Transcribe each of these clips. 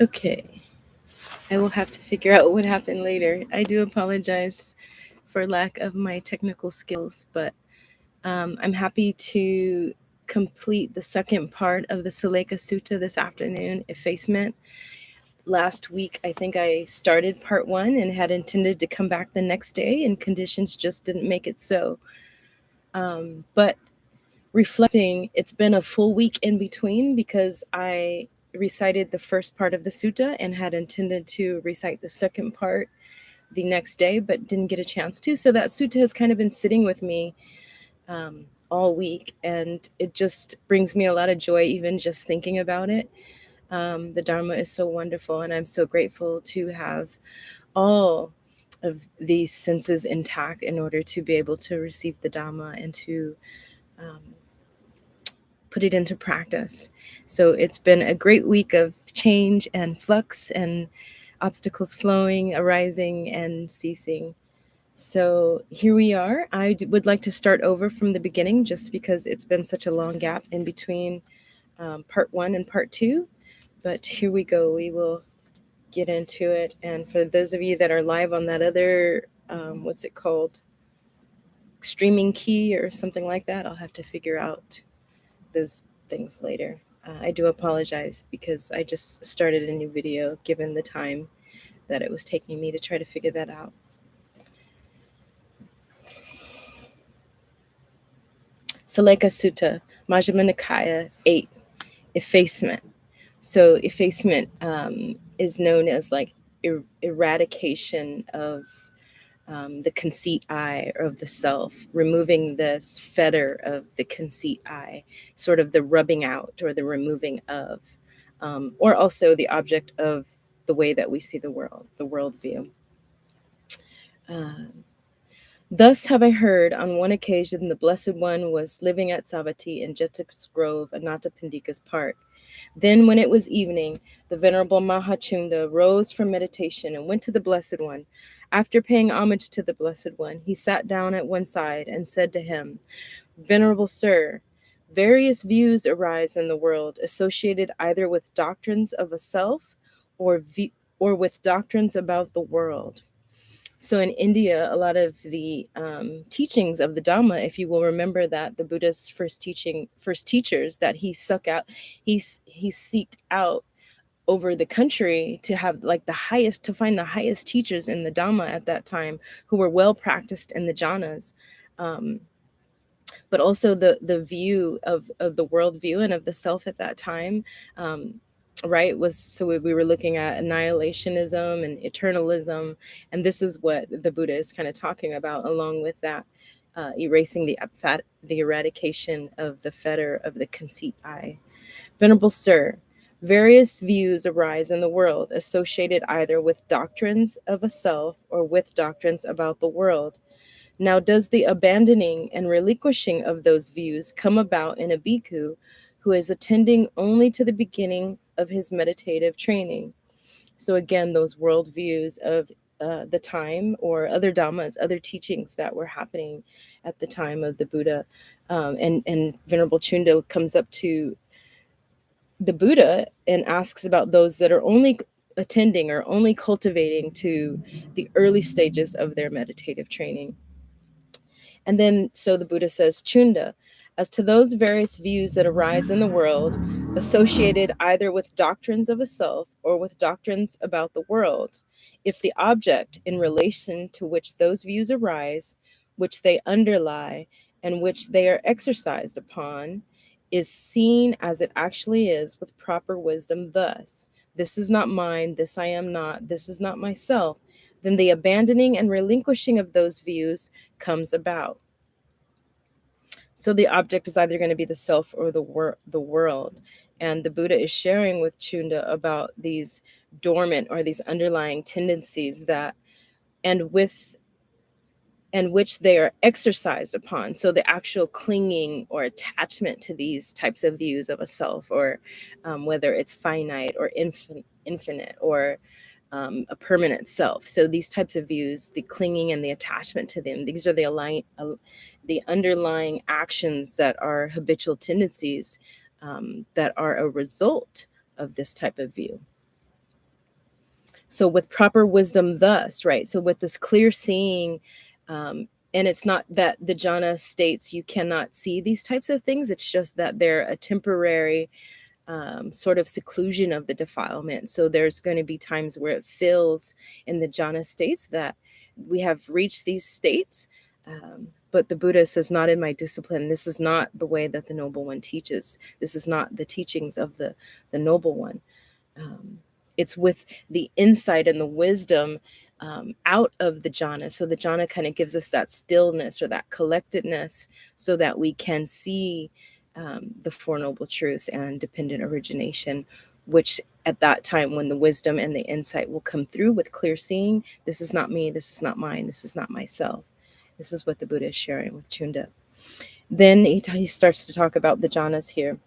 Okay, I will have to figure out what happened later. I do apologize for lack of my technical skills, but I'm happy to complete the second part of the Sallekha Sutta this afternoon, Effacement. Last week, I think I started part one and had intended to come back the next day, and conditions just didn't make it so. But reflecting, it's been a full week in between because I recited the first part of the sutta and had intended to recite the second part the next day, but didn't get a chance to. So that sutta has kind of been sitting with me all week, and it just brings me a lot of joy, even just thinking about it. The Dharma is so wonderful, and I'm so grateful to have all of these senses intact in order to be able to receive the Dhamma and to um, put it into practice. So it's been a great week of change and flux and obstacles flowing, arising, and ceasing. So here we are. Would like to start over from the beginning just because it's been such a long gap in between part one and part two. But here we go. We will get into it. And for those of you that are live on that other, what's it called? Streaming key or something like that, I'll have to figure out those things later. I do apologize because I just started a new video given the time that it was taking me to try to figure that out. Sallekha Sutta, Majjhima Nikaya 8, Effacement. So effacement is known as like eradication of the conceit I, or of the self, removing this fetter of the conceit I, sort of the rubbing out or the removing of, or also the object of the way that we see the world, the worldview. Thus have I heard on one occasion the Blessed One was living at Savatthi in Jetak's Grove, Anathapindika's park. Then, when it was evening, the Venerable Mahachunda rose from meditation and went to the Blessed One. After paying homage to the Blessed One, he sat down at one side and said to him, Venerable Sir, various views arise in the world associated either with doctrines of a self or with doctrines about the world. So in India, a lot of the teachings of the Dhamma, if you will remember that the Buddha's first teachers that he seeked out over the country to have like to find the highest teachers in the Dhamma at that time who were well practiced in the jhanas. But also the view of the worldview and of the self at that time, right, was, so we were looking at annihilationism and eternalism, and this is what the Buddha is kind of talking about, along with that erasing the eradication of the fetter of the conceit I. Venerable Sir, various views arise in the world associated either with doctrines of a self or with doctrines about the world. Now, does the abandoning and relinquishing of those views come about in a bhikkhu who is attending only to the beginning of his meditative training? So again, those worldviews of the time, or other dhammas, other teachings that were happening at the time of the Buddha. And Venerable Chunda comes up to the Buddha and asks about those that are only attending or only cultivating to the early stages of their meditative training. And then, so the Buddha says, Chunda, as to those various views that arise in the world, associated either with doctrines of a self or with doctrines about the world, if the object in relation to which those views arise, which they underlie, and which they are exercised upon, is seen as it actually is with proper wisdom thus, this is not mine, this I am not, this is not myself, then the abandoning and relinquishing of those views comes about. So the object is either going to be the self or the world. And the Buddha is sharing with Chunda about these dormant or these underlying tendencies that, and which they are exercised upon. So the actual clinging or attachment to these types of views of a self, or whether it's finite or infinite, or a permanent self. So these types of views, the clinging and the attachment to them, these are the underlying actions that are habitual tendencies that are a result of this type of view. So with proper wisdom thus, right? So with this clear seeing, and it's not that the jhana states you cannot see these types of things, it's just that they're a temporary sort of seclusion of the defilement. So there's going to be times where it feels in the jhana states that we have reached these states, but the Buddha says, not in my discipline. This is not the way that the Noble One teaches. This is not the teachings of the Noble One. It's with the insight and the wisdom out of the jhana. So the jhana kind of gives us that stillness or that collectedness so that we can see the Four Noble Truths and dependent origination, which at that time when the wisdom and the insight will come through with clear seeing, this is not me, this is not mine, this is not myself. This is what the Buddha is sharing with Chunda. Then he starts to talk about the jhanas here.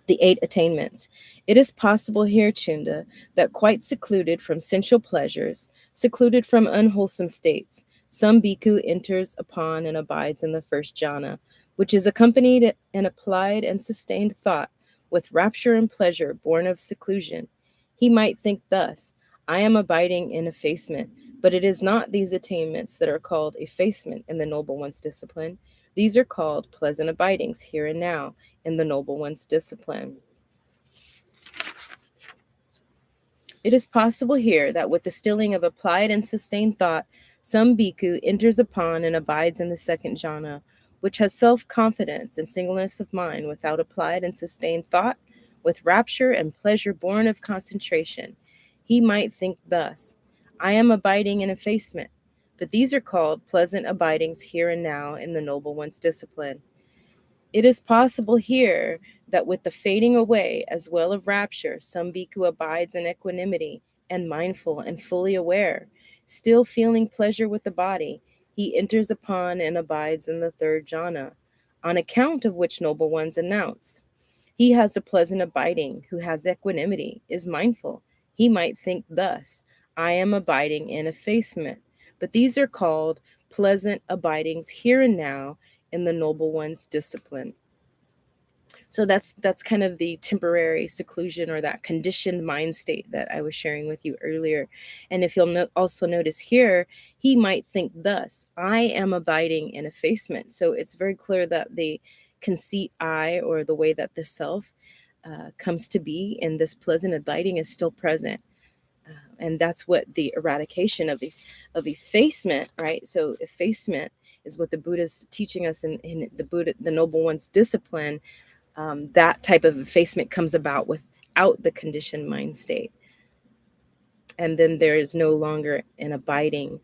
The 8 attainments. It is possible here, Chunda, that quite secluded from sensual pleasures, secluded from unwholesome states, some bhikkhu enters upon and abides in the first jhana, which is accompanied and applied and sustained thought with rapture and pleasure born of seclusion. He might think thus, I am abiding in effacement, but it is not these attainments that are called effacement in the Noble One's discipline. These are called pleasant abidings here and now in the Noble One's discipline. It is possible here that with the stilling of applied and sustained thought, some bhikkhu enters upon and abides in the second jhana, which has self-confidence and singleness of mind without applied and sustained thought, with rapture and pleasure born of concentration. He might think thus, I am abiding in effacement, but these are called pleasant abidings here and now in the Noble One's discipline. It is possible here that with the fading away as well of rapture, some bhikkhu abides in equanimity and mindful and fully aware, still feeling pleasure with the body, he enters upon and abides in the third jhana, on account of which Noble Ones announce. He has a pleasant abiding, who has equanimity, is mindful. He might think thus, I am abiding in effacement. But these are called pleasant abidings here and now in the Noble One's discipline. So that's kind of the temporary seclusion or that conditioned mind state that I was sharing with you earlier. And if you'll also notice here, he might think thus, I am abiding in effacement. So it's very clear that the conceit I, or the way that the self comes to be in this pleasant abiding, is still present. And that's what the eradication of effacement, right? So effacement is what the Buddha's teaching us in the Noble One's discipline. That type of effacement comes about without the conditioned mind state. And then there is no longer an abiding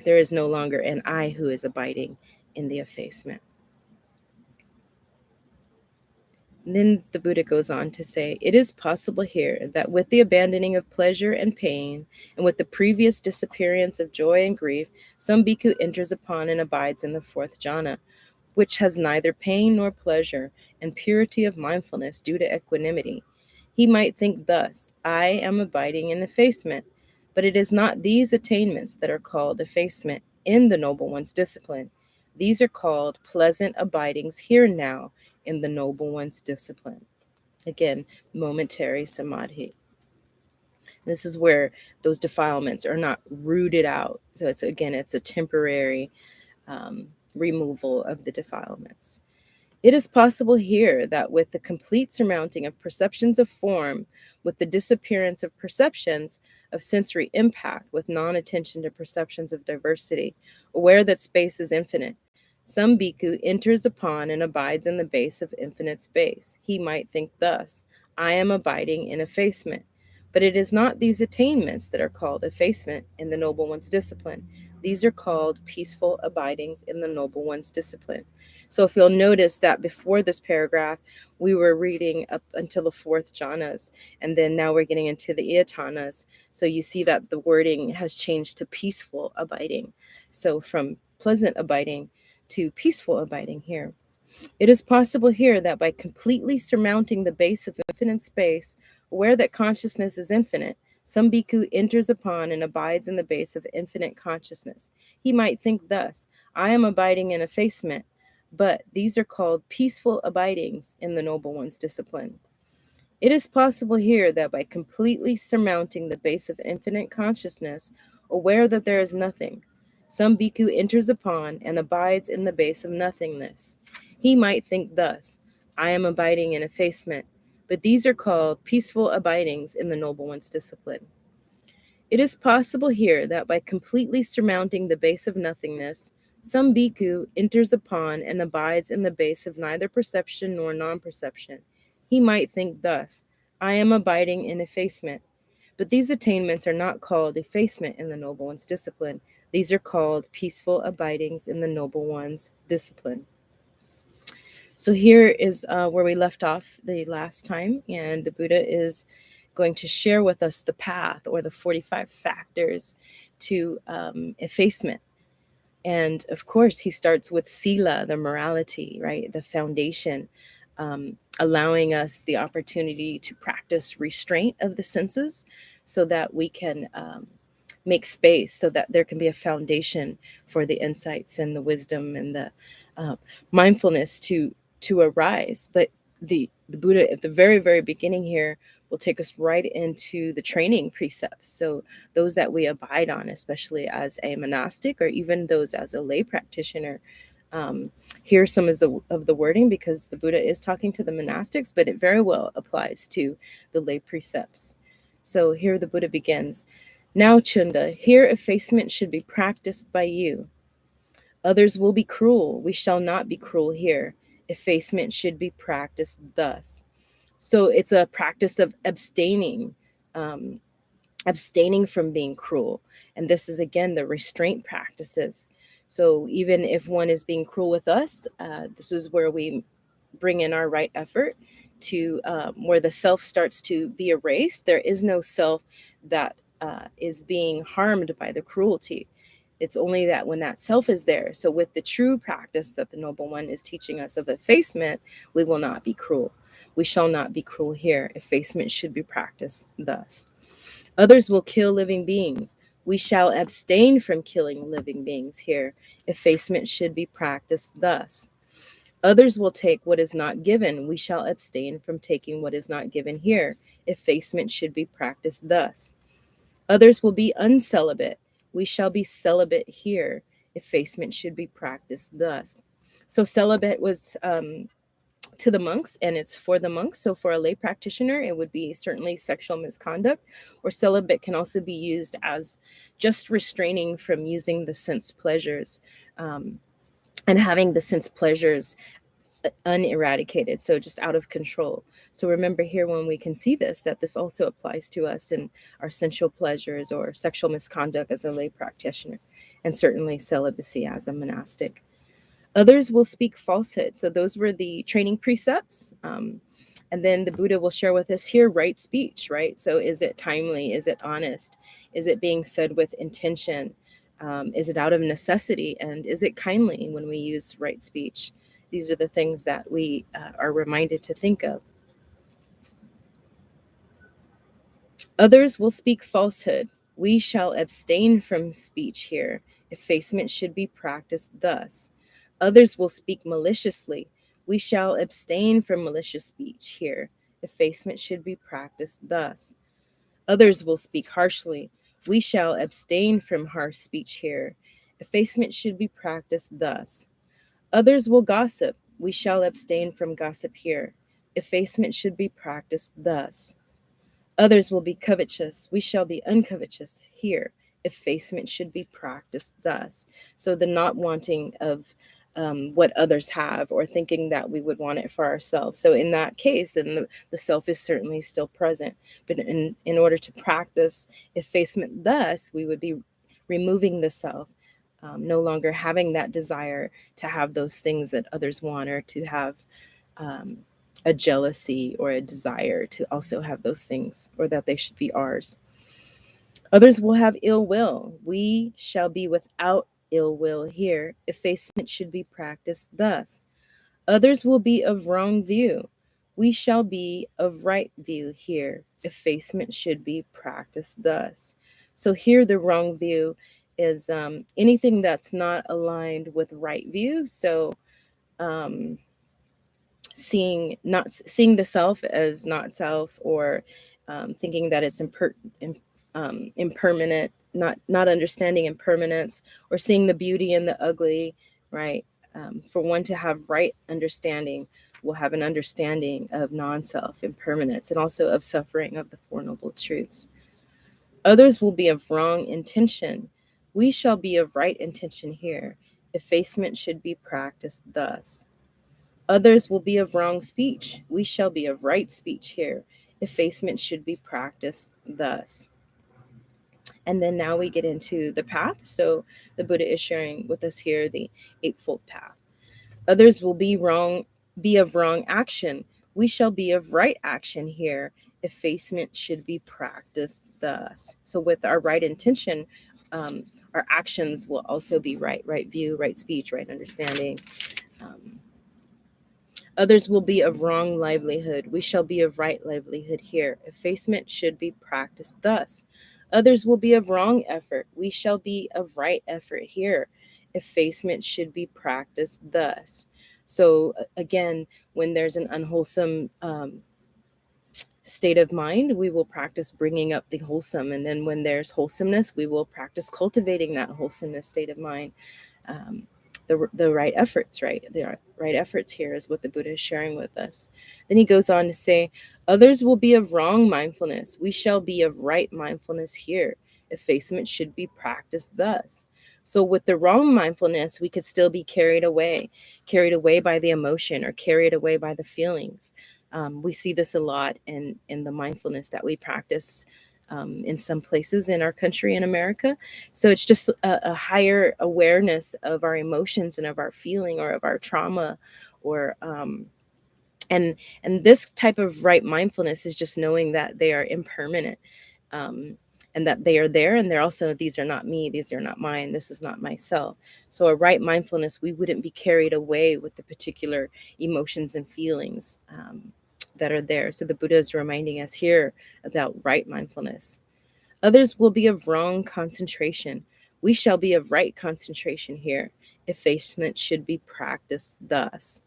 there is no longer an I who is abiding in the effacement. And then the Buddha goes on to say, it is possible here that with the abandoning of pleasure and pain, and with the previous disappearance of joy and grief, some bhikkhu enters upon and abides in the fourth jhana, which has neither pain nor pleasure, and purity of mindfulness due to equanimity. He might think thus, I am abiding in effacement, but it is not these attainments that are called effacement in the Noble One's discipline. These are called pleasant abidings here and now in the Noble One's discipline. Again, momentary samadhi. This is where those defilements are not rooted out. So it's a temporary removal of the defilements. It is possible here that with the complete surmounting of perceptions of form, with the disappearance of perceptions of sensory impact, with non-attention to perceptions of diversity, aware that space is infinite, some bhikkhu enters upon and abides in the base of infinite space. He might think thus, I am abiding in effacement. But it is not these attainments that are called effacement in the Noble One's discipline. These are called peaceful abidings in the Noble One's discipline. So if you'll notice that before this paragraph, we were reading up until the fourth jhanas, and then now we're getting into the iyatanas. So you see that the wording has changed to peaceful abiding. So from pleasant abiding to peaceful abiding here. It is possible here that by completely surmounting the base of infinite space, aware that consciousness is infinite, some bhikkhu enters upon and abides in the base of infinite consciousness. He might think thus, I am abiding in effacement, but these are called peaceful abidings in the Noble One's discipline. It is possible here that by completely surmounting the base of infinite consciousness, aware that there is nothing, some bhikkhu enters upon and abides in the base of nothingness. He might think thus, I am abiding in effacement, but these are called peaceful abidings in the Noble One's discipline. It is possible here that by completely surmounting the base of nothingness, some bhikkhu enters upon and abides in the base of neither perception nor non-perception. He might think thus, I am abiding in effacement. But these attainments are not called effacement in the Noble One's discipline. These are called peaceful abidings in the Noble One's discipline. So here is where we left off the last time, and the Buddha is going to share with us the path or the 45 factors to effacement. And of course, he starts with sila, the morality, right? The foundation, allowing us the opportunity to practice restraint of the senses so that we can make space so that there can be a foundation for the insights and the wisdom and the mindfulness to arise. But the Buddha at the very, very beginning here will take us right into the training precepts. So those that we abide on, especially as a monastic or even those as a lay practitioner. Here's some of the wording because the Buddha is talking to the monastics, but it very well applies to the lay precepts. So here the Buddha begins. Now, Chunda, here effacement should be practiced by you. Others will be cruel. We shall not be cruel here. Effacement should be practiced thus. So it's a practice of abstaining, abstaining from being cruel. And this is, again, the restraint practices. So even if one is being cruel with us, this is where we bring in our right effort to where the self starts to be erased. There is no self that is being harmed by the cruelty. It's only that when that self is there. So with the true practice that the Noble One is teaching us of effacement, we will not be cruel. We shall not be cruel here. Effacement should be practiced thus. Others will kill living beings. We shall abstain from killing living beings here. Effacement should be practiced thus. Others will take what is not given. We shall abstain from taking what is not given here. Effacement should be practiced thus. Others will be uncelibate. We shall be celibate here. Effacement should be practiced thus. So celibate was to the monks, and it's for the monks. So for a lay practitioner, it would be certainly sexual misconduct, or celibate can also be used as just restraining from using the sense pleasures and having the sense pleasures uneradicated, so just out of control. So remember here when we can see this, that this also applies to us in our sensual pleasures or sexual misconduct as a lay practitioner, and certainly celibacy as a monastic. Others will speak falsehood. So those were the training precepts. And then the Buddha will share with us here right speech, right? So is it timely? Is it honest? Is it being said with intention? Is it out of necessity? And is it kindly when we use right speech? These are the things that we are reminded to think of. Others will speak falsehood. We shall abstain from speech here. Effacement should be practiced thus. Others will speak maliciously. We shall abstain from malicious speech here. Effacement should be practiced thus. Others will speak harshly. We shall abstain from harsh speech here. Effacement should be practiced thus. Others will gossip. We shall abstain from gossip here. Effacement should be practiced thus. Others will be covetous. We shall be uncovetous here. Effacement should be practiced thus. So the not wanting of what others have or thinking that we would want it for ourselves. So in that case, then the self is certainly still present. But in order to practice effacement thus, we would be removing the self, no longer having that desire to have those things that others want, or to have a jealousy or a desire to also have those things, or that they should be ours. Others will have ill will. We shall be without ill will here. Effacement should be practiced thus. Others will be of wrong view. We shall be of right view here. Effacement should be practiced thus. So here the wrong view is anything that's not aligned with right view. So seeing the self as not self, or thinking that it's impermanent, not understanding impermanence, or seeing the beauty in the ugly, right? For one to have right understanding, will have an understanding of non-self, impermanence, and also of suffering, of the Four Noble Truths. Others will be of wrong intention. We shall be of right intention here. Effacement should be practiced thus. Others will be of wrong speech. We shall be of right speech here. Effacement should be practiced thus. And then now we get into the path. So the Buddha is sharing with us here the Eightfold Path. Others will be of wrong action. We shall be of right action here. Effacement should be practiced thus. So with our right intention, our actions will also be right view, right speech, right understanding. Others will be of wrong livelihood. We shall be of right livelihood here. Effacement should be practiced thus. Others will be of wrong effort. We shall be of right effort here. Effacement should be practiced thus. So again, when there's an unwholesome state of mind, we will practice bringing up the wholesome. And then when there's wholesomeness, we will practice cultivating that wholesomeness state of mind. The right efforts, right? The right efforts here is what the Buddha is sharing with us. Then he goes on to say, others will be of wrong mindfulness. We shall be of right mindfulness here. Effacement should be practiced thus. So with the wrong mindfulness, we could still be carried away by the emotion, or carried away by the feelings. We see this a lot in the mindfulness that we practice in some places in our country in America. So it's just a higher awareness of our emotions and of our feeling, or of our trauma, or and this type of right mindfulness is just knowing that they are impermanent, and that they are there, and they're also, these are not me, these are not mine, this is not myself. So a right mindfulness, we wouldn't be carried away with the particular emotions and feelings that are there. So the Buddha is reminding us here about right mindfulness. Others will be of wrong concentration. We shall be of right concentration here. Effacement should be practiced thus.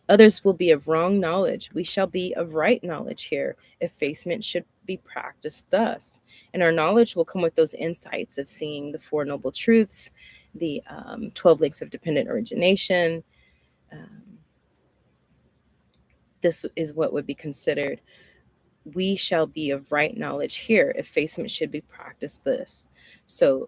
Others will be of wrong knowledge. We shall be of right knowledge here. Effacement should be practiced thus. And our knowledge will come with those insights of seeing the Four Noble Truths, the 12 links of dependent origination. This is what would be considered. We shall be of right knowledge here. Effacement should be practiced this. So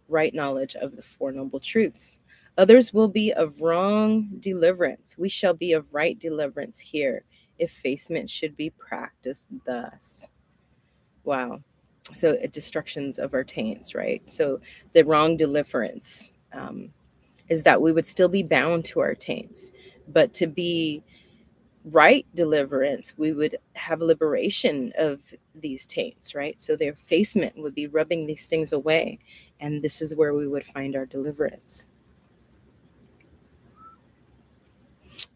right knowledge of the Four Noble Truths. Others will be of wrong deliverance. We shall be of right deliverance here. Effacement should be practiced thus. Wow. So destructions of our taints, right? So the wrong deliverance is that we would still be bound to our taints, but to be right deliverance, we would have liberation of these taints, right? So the effacement would be rubbing these things away, and this is where we would find our deliverance.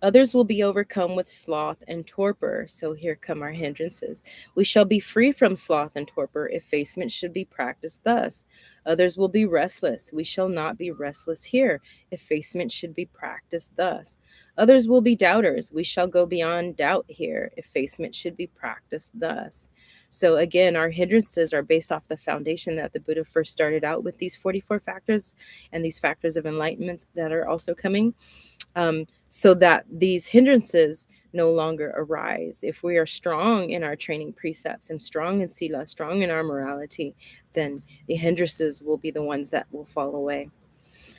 Others will be overcome with sloth and torpor. So here come our hindrances. We shall be free from sloth and torpor. Effacement should be practiced thus. Others will be restless. We shall not be restless here. Effacement should be practiced thus. Others will be doubters. We shall go beyond doubt here. Effacement should be practiced thus. So again, our hindrances are based off the foundation that the Buddha first started out with, these 44 factors and these factors of enlightenment that are also coming. So that these hindrances no longer arise. If we are strong in our training precepts and strong in sila, strong in our morality, then the hindrances will be the ones that will fall away.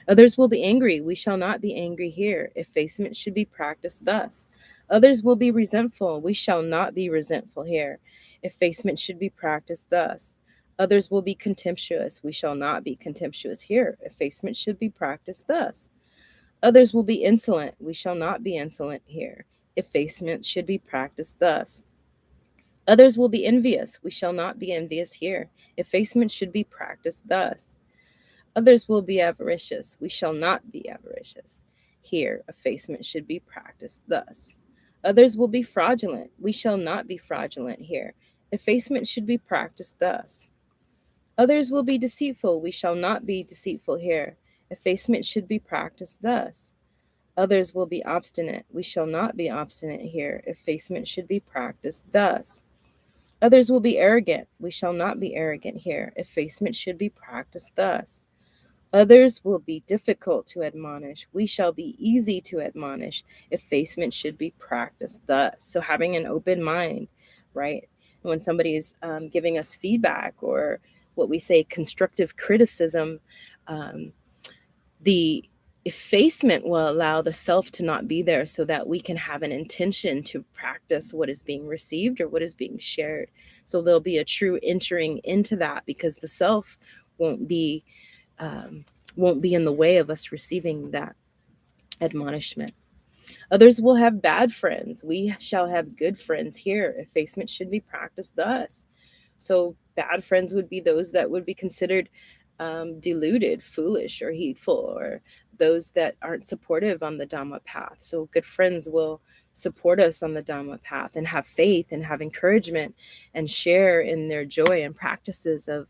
Others will be angry. We shall not be angry here. Effacement should be practiced thus. Others will be resentful. We shall not be resentful here. Effacement should be practiced thus. Others will be contemptuous. We shall not be contemptuous here. Effacement should be practiced thus. Others will be insolent. We shall not be insolent here. Effacement should be practiced thus. Others will be envious. We shall not be envious here. Effacement should be practiced thus. Others will be avaricious. We shall not be avaricious here. Effacement should be practiced thus. Others will be fraudulent. We shall not be fraudulent here. Effacement should be practiced thus. Others will be deceitful. We shall not be deceitful here. Effacement should be practiced thus. Others will be obstinate. We shall not be obstinate here. Effacement should be practiced thus. Others will be arrogant. We shall not be arrogant here. Effacement should be practiced thus. Others will be difficult to admonish. We shall be easy to admonish. Effacement should be practiced thus. So having an open mind, right? When somebody is giving us feedback or what we say constructive criticism, the effacement will allow the self to not be there so that we can have an intention to practice what is being received or what is being shared. So there'll be a true entering into that because the self won't be in the way of us receiving that admonishment. Others will have bad friends. We shall have good friends here. Effacement should be practiced thus. So bad friends would be those that would be considered deluded, foolish, or heedful, or those that aren't supportive on the Dhamma path. So good friends will support us on the Dhamma path and have faith and have encouragement and share in their joy and practices of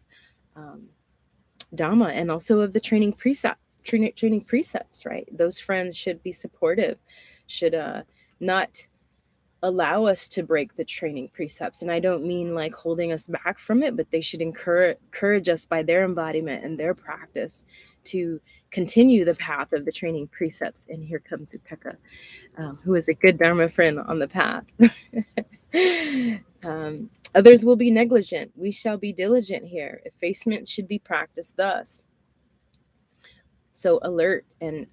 Dhamma and also of the training precepts, right? Those friends should be supportive, should not allow us to break the training precepts. And I don't mean like holding us back from it, but they should encourage us by their embodiment and their practice to continue the path of the training precepts. And here comes Upeka, who is a good Dharma friend on the path. Others will be negligent. We shall be diligent here. Effacement should be practiced thus. So alert and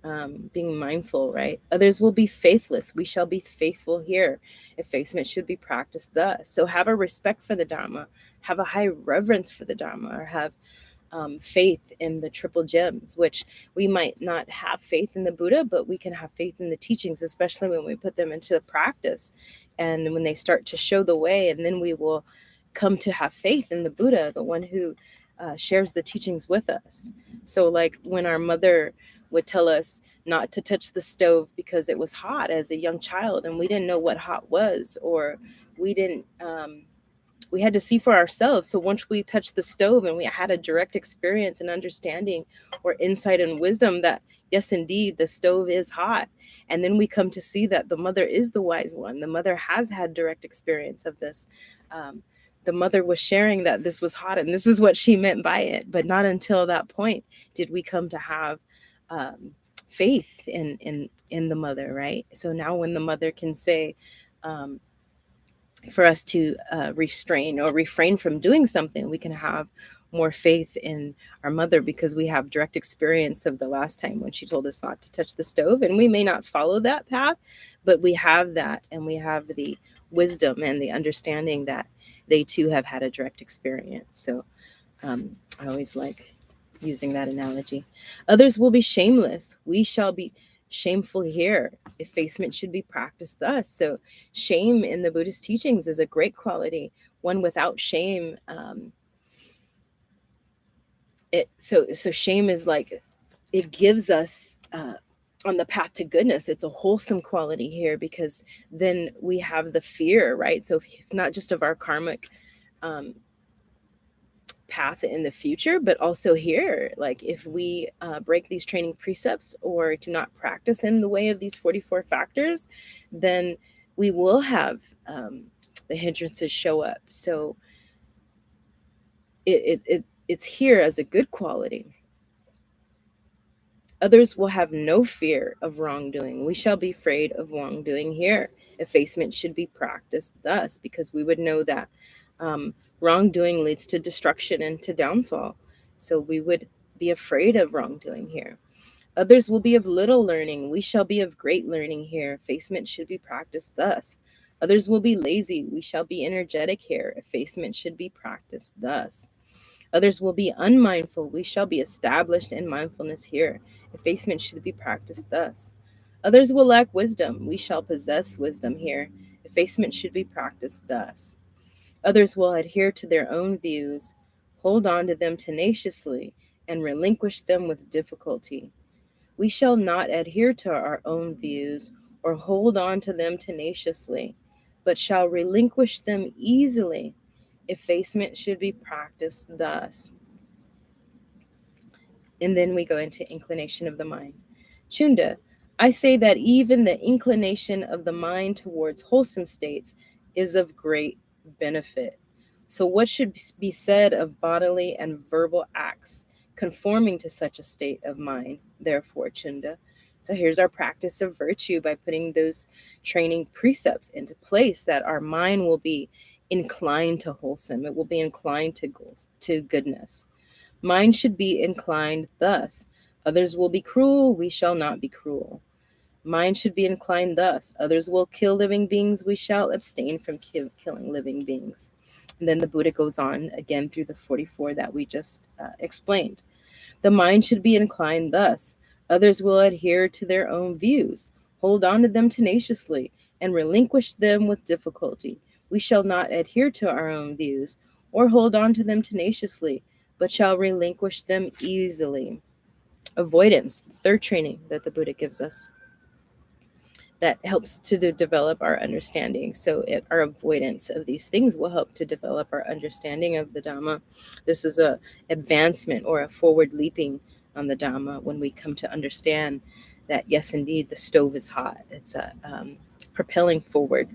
being mindful, right? Others will be faithless. We shall be faithful here. Effacement should be practiced thus. So have a respect for the Dharma, have a high reverence for the Dharma, or have faith in the triple gems, which we might not have faith in the Buddha, but we can have faith in the teachings, especially when we put them into the practice and when they start to show the way. And then we will come to have faith in the Buddha, the one who shares the teachings with us. So like when our mother would tell us not to touch the stove because it was hot as a young child and we didn't know what hot was, or we didn't we had to see for ourselves. So once we touched the stove and we had a direct experience and understanding or insight and wisdom that yes, indeed, the stove is hot. And then we come to see that the mother is the wise one. The mother has had direct experience of this. The mother was sharing that this was hot and this is what she meant by it. But not until that point did we come to have faith in the mother, right? So now when the mother can say, for us to restrain or refrain from doing something, we can have more faith in our mother because we have direct experience of the last time when she told us not to touch the stove. And we may not follow that path, but we have that, and we have the wisdom and the understanding that they too have had a direct experience. So I always like using that analogy. Others will be shameless. We shall be shameful here. Effacement should be practiced thus. So shame in the Buddhist teachings is a great quality. One without shame, so shame is like, it gives us on the path to goodness. It's a wholesome quality here because then we have the fear, right? So if not just of our karmic path in the future, but also here, like if we break these training precepts or do not practice in the way of these 44 factors, then we will have the hindrances show up. So it's here as a good quality. Others will have no fear of wrongdoing. We shall be afraid of wrongdoing here. Effacement should be practiced thus, because we would know that wrongdoing leads to destruction and to downfall. So we would be afraid of wrongdoing here. Others will be of little learning. We shall be of great learning here. Effacement should be practiced thus. Others will be lazy. We shall be energetic here. Effacement should be practiced thus. Others will be unmindful. We shall be established in mindfulness here. Effacement should be practiced thus. Others will lack wisdom. We shall possess wisdom here. Effacement should be practiced thus. Others will adhere to their own views, hold on to them tenaciously, and relinquish them with difficulty. We shall not adhere to our own views or hold on to them tenaciously, but shall relinquish them easily. Effacement should be practiced thus. And then we go into inclination of the mind. Chunda, I say that even the inclination of the mind towards wholesome states is of great benefit. So, what should be said of bodily and verbal acts conforming to such a state of mind, therefore, Chunda? So, here's our practice of virtue by putting those training precepts into place, that our mind will be inclined to wholesome, it will be inclined to goodness. Mind should be inclined thus: others will be cruel, we shall not be cruel. Mind should be inclined thus: others will kill living beings, we shall abstain from killing living beings. And then the Buddha goes on again through the 44 that we just explained. The mind should be inclined thus: others will adhere to their own views, hold on to them tenaciously, and relinquish them with difficulty. We shall not adhere to our own views or hold on to them tenaciously, but shall relinquish them easily. Avoidance, the third training that the Buddha gives us, that helps to develop our understanding. So our avoidance of these things will help to develop our understanding of the Dhamma. This is a advancement or a forward leaping on the Dhamma when we come to understand that, yes, indeed, the stove is hot. It's a propelling forward.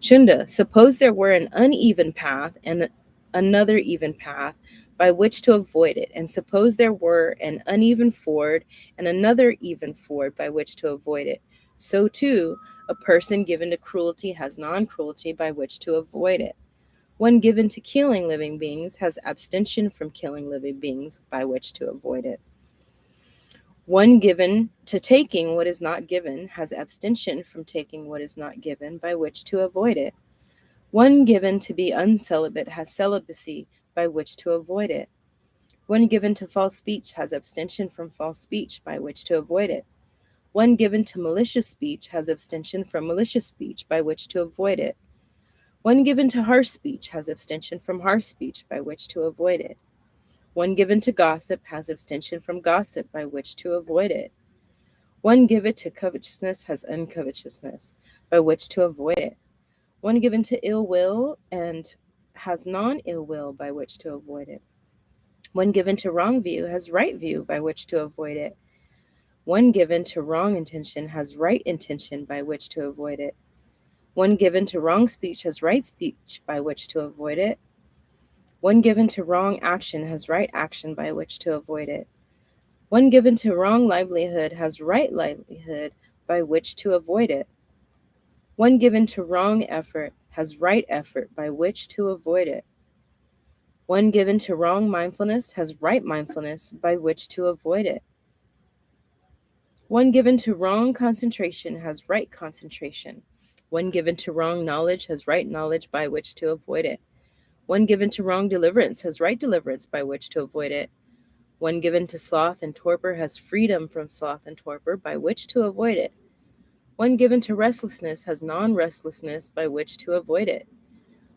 Chunda, suppose there were an uneven path and another even path by which to avoid it, and suppose there were an uneven ford and another even ford by which to avoid it. So too, a person given to cruelty has non-cruelty by which to avoid it. One given to killing living beings has abstention from killing living beings by which to avoid it. One given to taking what is not given has abstention from taking what is not given by which to avoid it. One given to be uncelibate has celibacy by which to avoid it. One given to false speech has abstention from false speech by which to avoid it. One given to malicious speech has abstention from malicious speech by which to avoid it. One given to harsh speech has abstention from harsh speech by which to avoid it. One given to gossip has abstention from gossip by which to avoid it. One given to covetousness has uncovetousness by which to avoid it. One given to ill will and has non-ill will by which to avoid it. One given to wrong view has right view by which to avoid it. One given to wrong intention has right intention by which to avoid it. One given to wrong speech has right speech by which to avoid it. One given to wrong action has right action by which to avoid it. One given to wrong livelihood has right livelihood by which to avoid it. One given to wrong effort has right effort by which to avoid it. One given to wrong mindfulness has right mindfulness by which to avoid it. One given to wrong concentration has right concentration. One given to wrong knowledge has right knowledge by which to avoid it. One given to wrong deliverance has right deliverance by which to avoid it. One given to sloth and torpor has freedom from sloth and torpor by which to avoid it. One given to restlessness has non-restlessness by which to avoid it.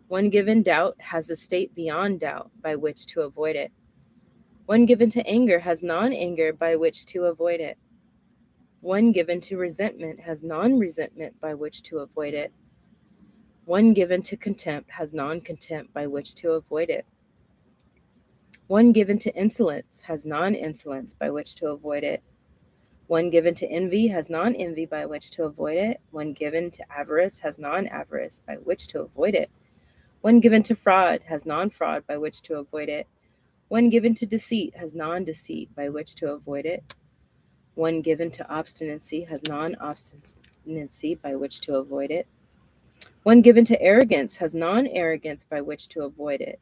One given doubt has a state beyond doubt by which to avoid it. One given to anger has non-anger by which to avoid it. One given to resentment has non-resentment by which to avoid it. One given to contempt has non-contempt by which to avoid it. One given to insolence has non-insolence by which to avoid it. One given to envy has non-envy by which to avoid it. One given to avarice has non-avarice by which to avoid it. One given to fraud has non-fraud by which to avoid it. One given to deceit has non-deceit by which to avoid it. One given to obstinacy has non-obstinacy by which to avoid it. One given to arrogance has non-arrogance by which to avoid it.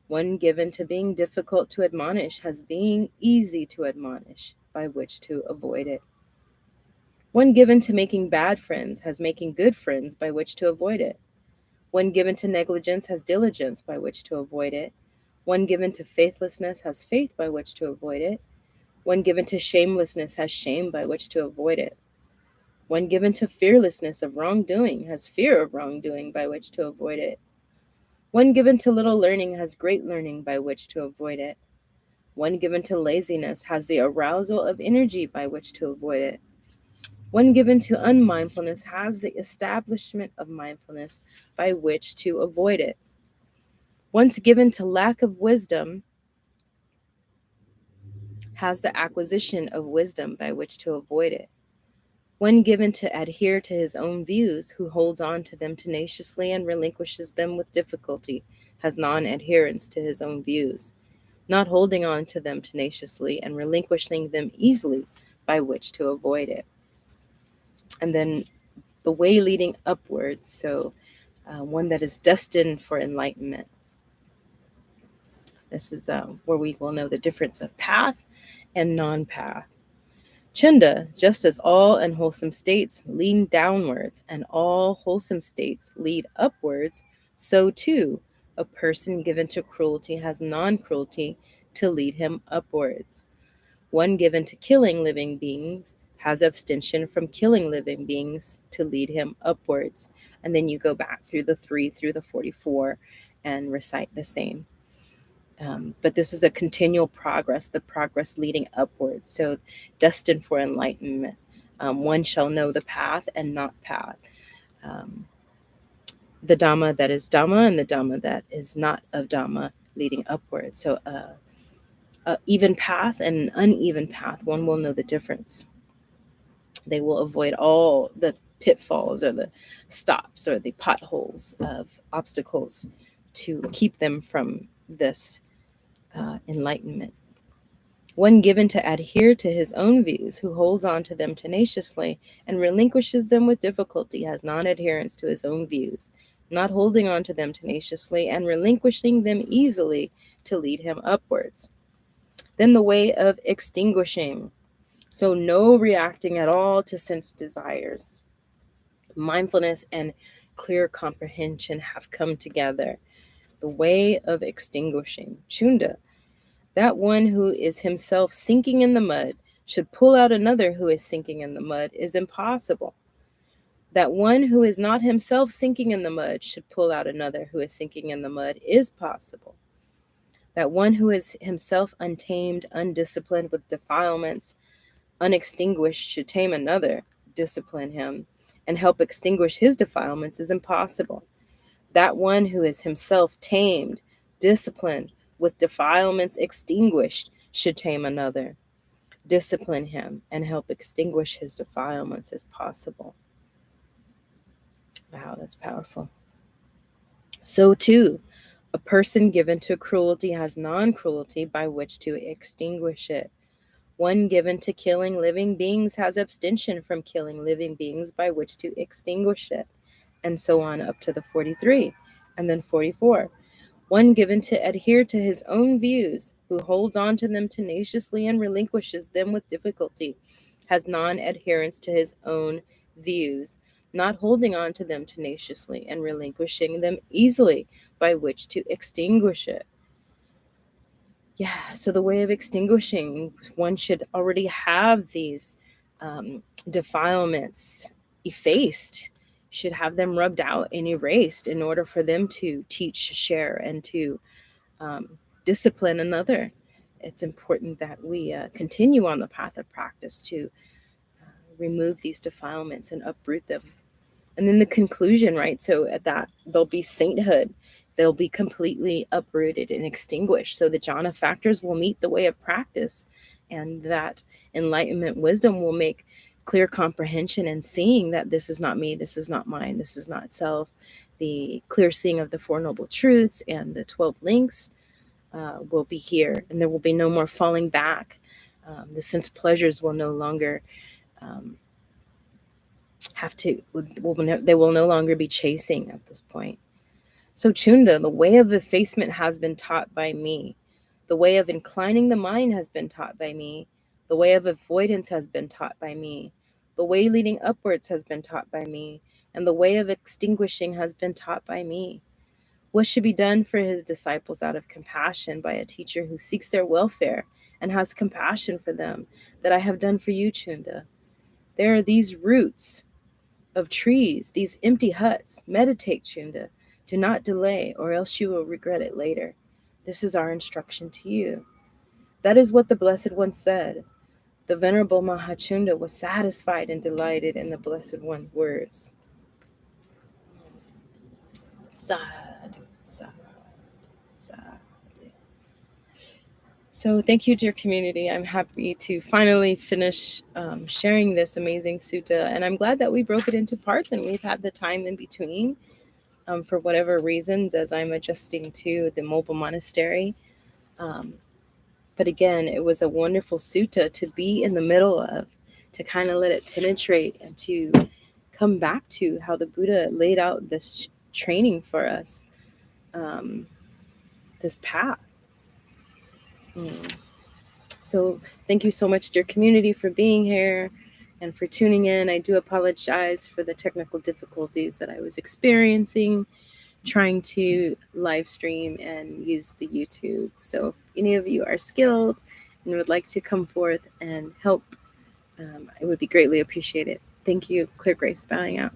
One given to being difficult to admonish has being easy to admonish by which to avoid it. One given to making bad friends has making good friends by which to avoid it. One given to negligence has diligence by which to avoid it. One given to faithlessness has faith by which to avoid it. One given to shamelessness has shame by which to avoid it. One given to fearlessness of wrongdoing has fear of wrongdoing by which to avoid it. One given to little learning has great learning by which to avoid it. One given to laziness has the arousal of energy by which to avoid it. One given to unmindfulness has the establishment of mindfulness by which to avoid it. Once given to lack of wisdom has the acquisition of wisdom by which to avoid it. One given to adhere to his own views, who holds on to them tenaciously and relinquishes them with difficulty, has non-adherence to his own views, not holding on to them tenaciously and relinquishing them easily by which to avoid it. And then the way leading upwards, so one that is destined for enlightenment. This is where we will know the difference of path and non-path. Chunda, just as all unwholesome states lead downwards and all wholesome states lead upwards, so too a person given to cruelty has non-cruelty to lead him upwards. One given to killing living beings has abstention from killing living beings to lead him upwards. And then you go back through the 3 through the 44 and recite the same. But this is a continual progress, the progress leading upwards. So destined for enlightenment. One shall know the path and not path. The Dhamma that is Dhamma and the Dhamma that is not of Dhamma leading upwards. So even path and an uneven path, one will know the difference. They will avoid all the pitfalls or the stops or the potholes of obstacles to keep them from this enlightenment. One given to adhere to his own views, who holds on to them tenaciously and relinquishes them with difficulty, has non-adherence to his own views, not holding on to them tenaciously and relinquishing them easily to lead him upwards. Then the way of extinguishing, so no reacting at all to sense desires. Mindfulness and clear comprehension have come together. The way of extinguishing, Chunda, that one who is himself sinking in the mud should pull out another who is sinking in the mud is impossible. That one who is not himself sinking in the mud should pull out another who is sinking in the mud is possible. That one who is himself untamed, undisciplined with defilements, unextinguished should tame another, discipline him, and help extinguish his defilements is impossible. That one who is himself tamed, disciplined, with defilements extinguished, should tame another, discipline him, and help extinguish his defilements as possible. Wow, that's powerful. So too, a person given to cruelty has non-cruelty by which to extinguish it. One given to killing living beings has abstention from killing living beings by which to extinguish it, and so on up to the 43, and then 44. One given to adhere to his own views, who holds on to them tenaciously and relinquishes them with difficulty, has non-adherence to his own views, not holding on to them tenaciously and relinquishing them easily by which to extinguish it. Yeah, so the way of extinguishing, one should already have these defilements effaced, should have them rubbed out and erased in order for them to teach, share, and to discipline another. It's important that we continue on the path of practice to remove these defilements and uproot them. And then the conclusion, right? So at that, there'll be sainthood. They'll be completely uprooted and extinguished. So the jhana factors will meet the way of practice, and that enlightenment wisdom will make clear comprehension and seeing that this is not me, this is not mine, this is not self. The clear seeing of the Four Noble Truths and the 12 links will be here, and there will be no more falling back. The sense pleasures will no longer they will no longer be chasing at this point. So Chunda, the way of effacement has been taught by me. The way of inclining the mind has been taught by me. The way of avoidance has been taught by me. The way leading upwards has been taught by me. And the way of extinguishing has been taught by me. What should be done for his disciples out of compassion by a teacher who seeks their welfare and has compassion for them, that I have done for you, Chunda? There are these roots of trees, these empty huts. Meditate, Chunda. Do not delay, or else you will regret it later. This is our instruction to you. That is what the Blessed One said. The Venerable Mahachunda was satisfied and delighted in the Blessed One's words. Sadhu, sadhu, sadhu. So thank you, dear community. I'm happy to finally finish sharing this amazing sutta. And I'm glad that we broke it into parts and we've had the time in between for whatever reasons as I'm adjusting to the Mobile Monastery. But again, it was a wonderful sutta to be in the middle of, to kind of let it penetrate and to come back to how the Buddha laid out this training for us, this path. So thank you so much, dear community, for being here and for tuning in. I do apologize for the technical difficulties that I was experiencing trying to live stream and use the YouTube. So if any of you are skilled and would like to come forth and help, it would be greatly appreciated. Thank you. Clear Grace, bowing out.